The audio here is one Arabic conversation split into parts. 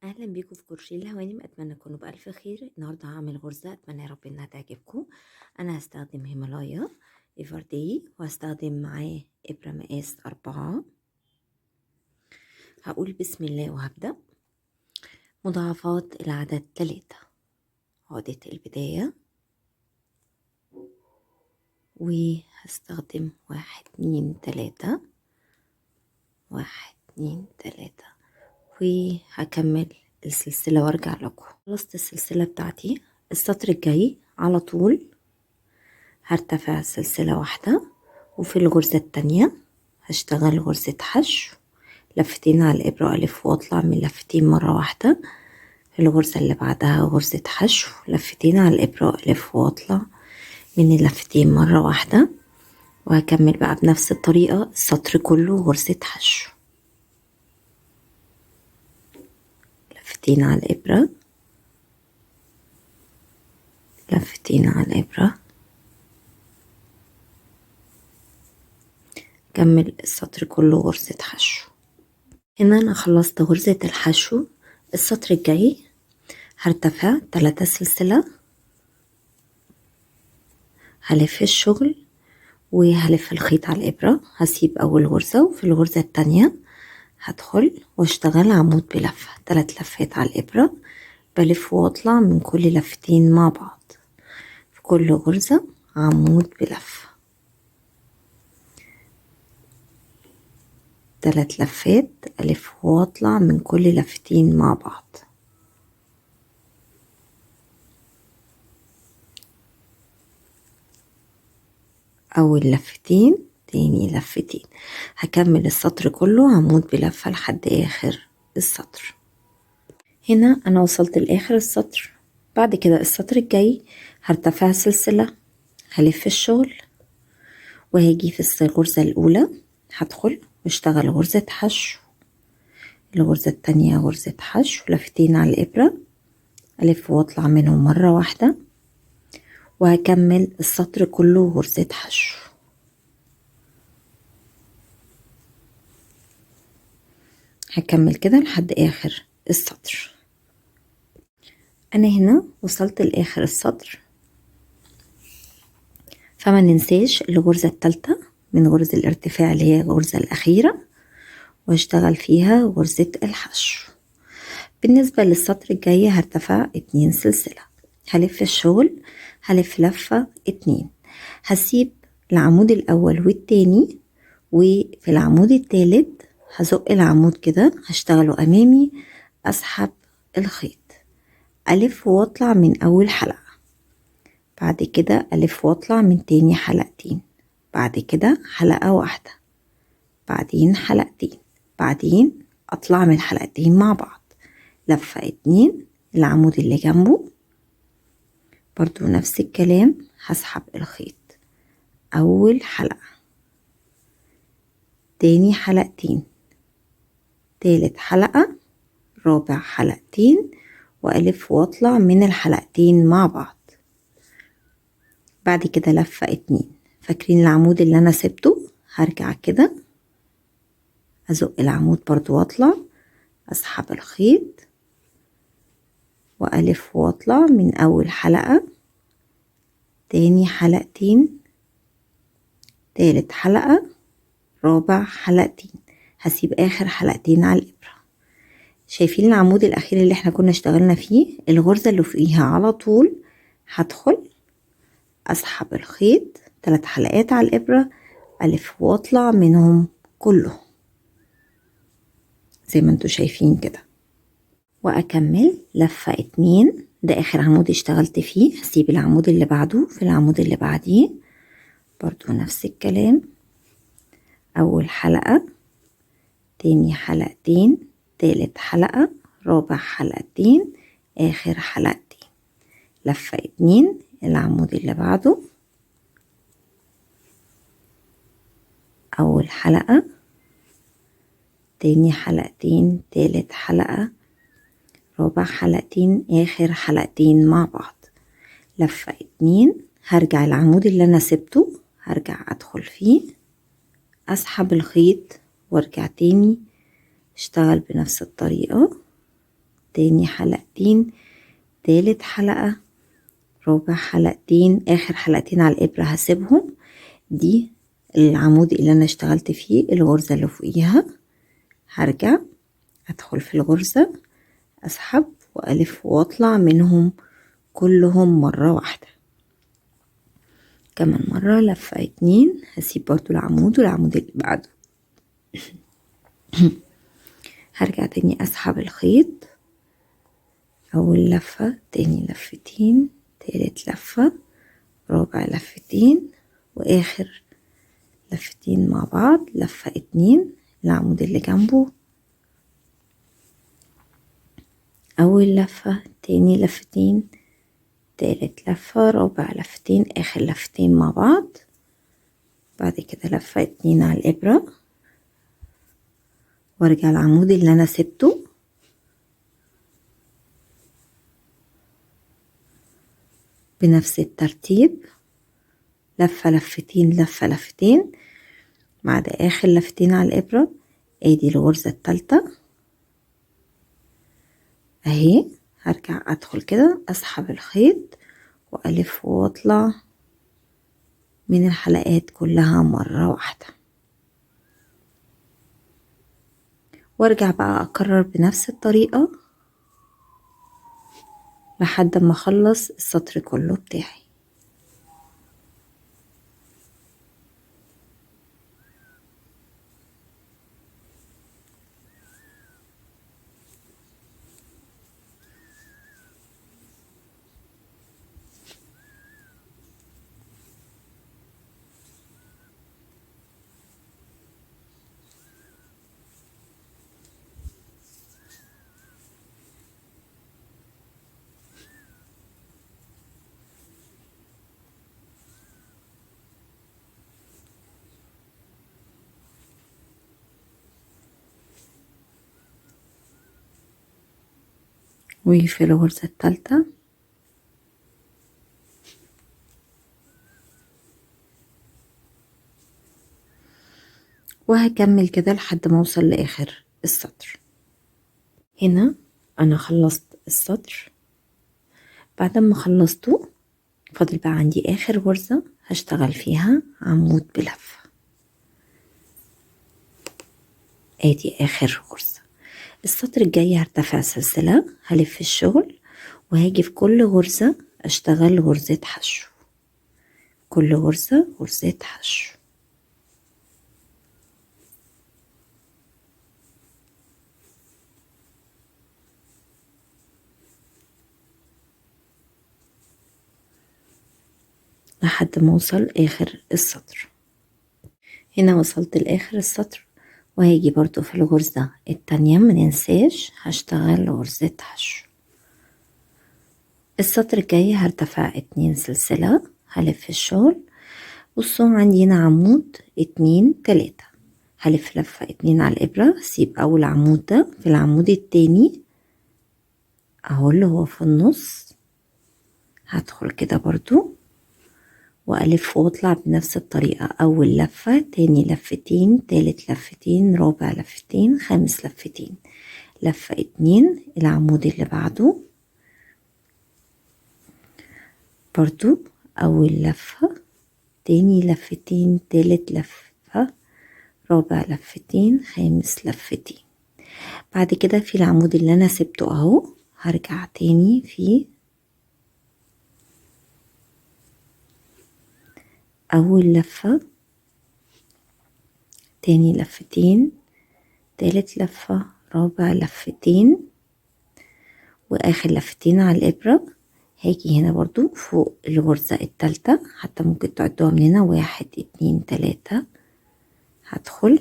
اهلا بيكم في كرشي الهوانم. اتمنى تكونوا بالف خير. النهارده هعمل غرزه اتمنى يا رب انها تعجبكم. انا هستخدم هيمالايا ايفردي وهستخدم معاه ابره مقاس 4. هقول بسم الله وهبدا. مضاعفات العدد 3، عقده البدايه، وهستخدم 1 2 3 1 2 3 وهكمل السلسله وارجع لكم. خلصت السلسله بتاعتي. السطر الجاي على طول هرتفع سلسلة واحدة، وفي الغرزة التانية هشتغل غرزة حشو، لفتين على الإبرة ألف وأطلع من لفتين مرة واحدة. في الغرزة اللي بعدها غرزة حشو، لفتين على الإبرة ألف وأطلع من اللفتين مرة واحدة، وهكمل بقى بنفس الطريقة السطر كله غرزة حشو، لفتين على الإبرة، لفتين على الإبرة، كمل السطر كله غرزة حشو. هنا أنا خلصت غرزة الحشو. السطر الجاي هرتفع 3 سلسلة، هلف الشغل وهلف الخيط على الإبرة، هسيب أول غرزة وفي الغرزة التانية هدخل واشتغل عمود بلفة، 3 لفات على الإبرة، بلف واطلع من كل لفتين مع بعض، في كل غرزة عمود بلفة، 3 لفات ألف واطلع من كل لفتين مع بعض. أول لفتين، تاني لفتين، هكمل السطر كله عمود بلفة لحد آخر السطر. هنا أنا وصلت لآخر السطر. بعد كده السطر الجاي هرتفع سلسلة، هلف الشغل وهاجي في الغرزة الأولى هدخل واشتغل غرزة حشو، الغرزة التانية غرزة حشو، لفتين على الإبرة ألف واطلع منهم مرة واحدة، وهكمل السطر كله غرزة حشو. هكمل كده لحد آخر السطر. أنا هنا وصلت لآخر السطر، فما ننساش الغرزة التالتة من غرز الارتفاع اللي هي الغرزة الأخيرة، واشتغل فيها غرزة الحشو. بالنسبة للسطر الجاي هرتفع 2 سلسلة، هلف الشغل، هلف لفة 2، هسيب العمود الأول والتاني، وفي العمود التالت هزق العمود كده هشتغله أمامي، أسحب الخيط، ألف واطلع من أول حلقة، بعد كده ألف واطلع من تاني حلقتين، بعد كده حلقة واحدة، بعدين حلقتين، بعدين أطلع من الحلقتين مع بعض، لفة 2، العمود اللي جنبه برضو نفس الكلام، هسحب الخيط، أول حلقة، تاني حلقتين، تالت حلقة، رابع حلقتين، وألف واطلع من الحلقتين مع بعض، بعد كده لفة 2. فاكرين العمود اللي أنا سبته؟ هرجع كده أزق العمود برضو واطلع، أسحب الخيط وألف واطلع من أول حلقة، تاني حلقتين، تالت حلقة، رابع حلقتين، هسيب آخر حلقتين على الإبرة. شايفين العمود الأخير اللي احنا كنا اشتغلنا فيه؟ الغرزة اللي فوقيها على طول هدخل أسحب الخيط 3 حلقات على الإبرة، ألف واطلع منهم كلهم زي ما انتوا شايفين كده، وأكمل لفة 2. ده آخر عمود اشتغلت فيه، هسيب العمود اللي بعده في العمود اللي بعديه برضو نفس الكلام، أول حلقة، تاني حلقتين، تالت حلقة، رابع حلقتين، آخر حلقتين، لفة 2، العمود اللي بعده، أول حلقة، تاني حلقتين، تالت حلقة، رابع حلقتين، آخر حلقتين مع بعض، لفة 2، هرجع العمود اللي أنا سبته هرجع أدخل فيه، أسحب الخيط وارجع تاني اشتغل بنفس الطريقة، تاني حلقتين، تالت حلقة، رابع حلقتين، اخر حلقتين على الابرة هسيبهم. دي العمود اللي انا اشتغلت فيه الغرزة اللي فوقيها. هرجع ادخل في الغرزة، اسحب والف واطلع منهم كلهم مرة واحدة. كمان مرة لفة اتنين، هسيب برضو العمود والعمود اللي بعده. هرجع تاني اسحب الخيط، اول لفة، تاني لفتين، تالت لفة، رابع لفتين، واخر لفتين مع بعض، لفة اتنين، العمود اللي جنبه، اول لفة، تاني لفتين، تالت لفة، رابع لفتين، اخر لفتين مع بعض. بعد كده لفة اتنين على الابرة، وارجع العمود اللي انا سبته بنفس الترتيب، لفة لفتين لفة لفتين، بعد اخر لفتين على الابرة ادي الغرزة التالتة اهي. هرجع ادخل كده اسحب الخيط والف واطلع من الحلقات كلها مرة واحدة، وارجع بقى اكرر بنفس الطريقة لحد ما اخلص السطر كله بتاعي. وفي الغرزة التالتة وهكمل كده لحد ما اوصل لاخر السطر. هنا انا خلصت السطر. بعد ما خلصته فاضل بقى عندي اخر غرزة هشتغل فيها عمود بلفة. ادي اخر غرزة. السطر الجاي هرتفع سلسلة، هلف الشغل وهاجي في كل غرزة اشتغل غرزة حشو، كل غرزة غرزة حشو. لحد ما اوصل اخر السطر. هنا وصلت لاخر السطر، وهيجي برضو في الغرزة التانية مننساش هشتغل غرزة حشو. السطر الجاي هرتفع 2 سلسلة، هلف الشغل. بصوا عندي هنا عمود 2 3، هلف لفة 2 على الابرة، سيب اول عمود ده في العمود التاني اهو اللي هو في النص، هدخل كده برضو والف واطلع بنفس الطريقة، اول لفة، تاني لفتين، تالت لفتين، رابع لفتين، خامس لفتين، لفة 2 العمود اللي بعده برضو، اول لفة، تاني لفتين، تالت لفة، رابع لفتين، خامس لفتين. بعد كده في العمود اللي انا سبته اهو هرجع تاني في اول لفة، تاني لفتين، تالت لفة، رابع لفتين، واخر لفتين على الابرة. هاجي هنا برضو فوق الغرزة التالتة، حتى ممكن تعدوها من هنا، 1 2 3، هدخل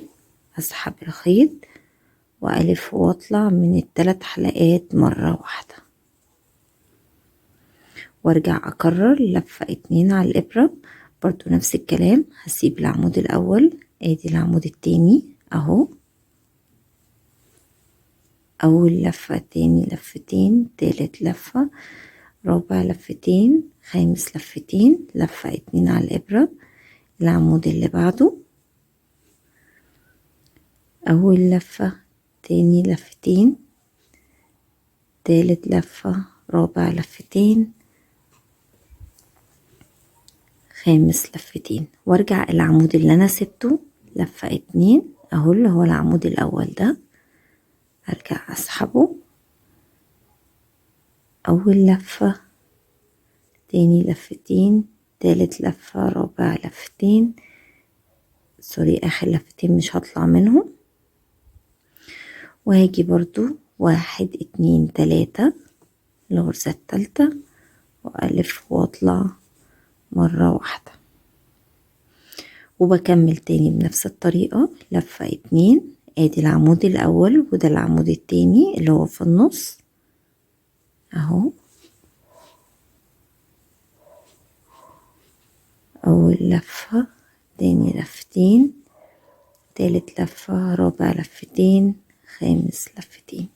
اسحب الخيط والف واطلع من ال3 حلقات مرة واحدة، وارجع اكرر لفة 2 على الابرة برضو نفس الكلام. هسيب العمود الاول، ادي العمود التاني اهو، اول لفة، تاني لفتين، تالت لفة، رابع لفتين، خامس لفتين، لفة 2 على الابرة، العمود اللي بعده، اول لفة، تاني لفتين، تالت لفة، رابع لفتين، خامس لفتين، وارجع العمود اللي انا سبته لفة اتنين اهو، اللي هو العمود الاول ده، ارجع اسحبه اول لفة، تاني لفتين، تالت لفة، رابع لفتين، سوري اخر لفتين مش هطلع منهم، وهاجي برضو واحد اتنين تلاتة الغرزة التالتة، والف واطلع مرة واحدة، وبكمل تاني بنفس الطريقة، لفة اتنين، ادي العمود الاول وده العمود التاني اللي هو في النص اهو، اول لفة، تاني لفتين، تالت لفة، رابع لفتين، خامس لفتين،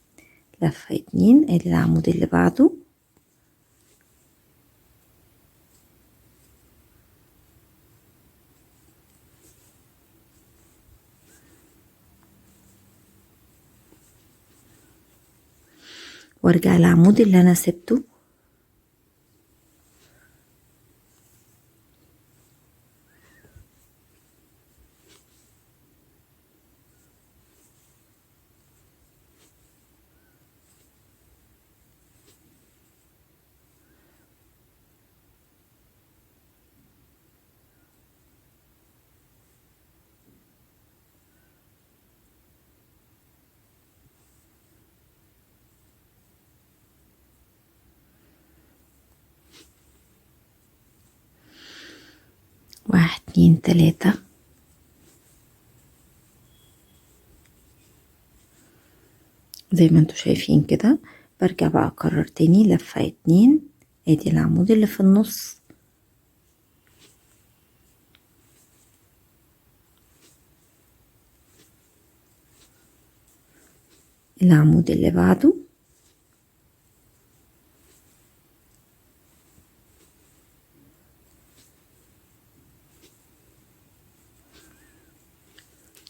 لفة اتنين، ادي العمود اللي بعده، وارجع العمود اللي انا سبته، واحد اتنين تلاتة، زي ما انتوا شايفين كده. برجع بقى اكرر تاني لفة اتنين، ادي العمود اللي في النص، العمود اللي بعده،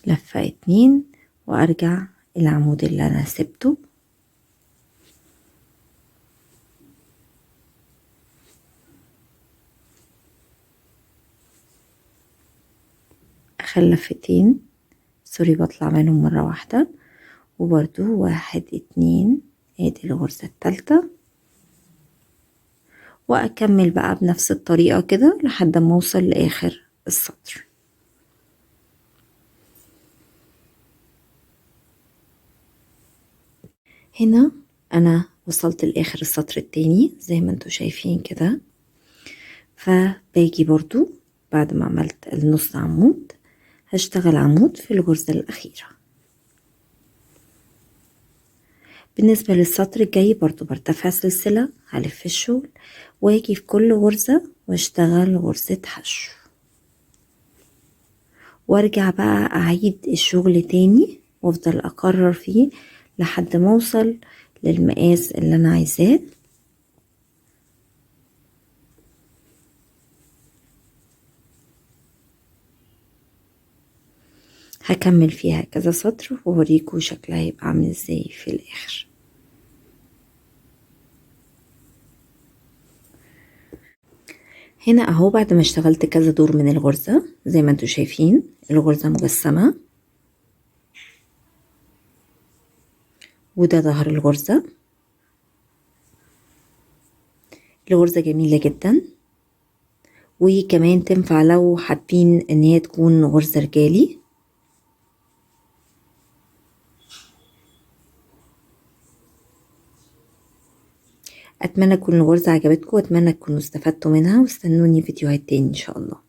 لفة اتنين، وارجع العمود اللي انا سبته، اخر لفتين سوري بطلع منهم مرة واحدة، وبرضو واحد اتنين، ادي الغرزة التالتة، واكمل بقى بنفس الطريقة كده لحد ما اوصل لاخر السطر. هنا انا وصلت لاخر السطر التاني زي ما انتوا شايفين كده، فباجي برضو بعد ما عملت النص عمود هشتغل عمود في الغرزة الأخيرة. بالنسبة للسطر الجاي برضو برتفع سلسلة، هلف الشغل واجي في كل غرزة واشتغل غرزة حشو، وارجع بقى اعيد الشغل تاني وافضل اكرر فيه لحد ما اوصل للمقاس اللي انا عايزاه. هكمل فيها كذا سطر ووريكم شكلها هيبقى عامل ازاي في الاخر. هنا اهو بعد ما اشتغلت كذا دور من الغرزة زي ما انتوا شايفين الغرزة مجسمة، وده ظهر الغرزة. الغرزة جميلة جدا، وكمان تنفع لو حابين ان هي تكون غرزة رجالي. اتمنى تكون الغرزة عجبتكم، واتمنى تكونوا استفدتوا منها، واستنوني فيديوهات تاني ان شاء الله.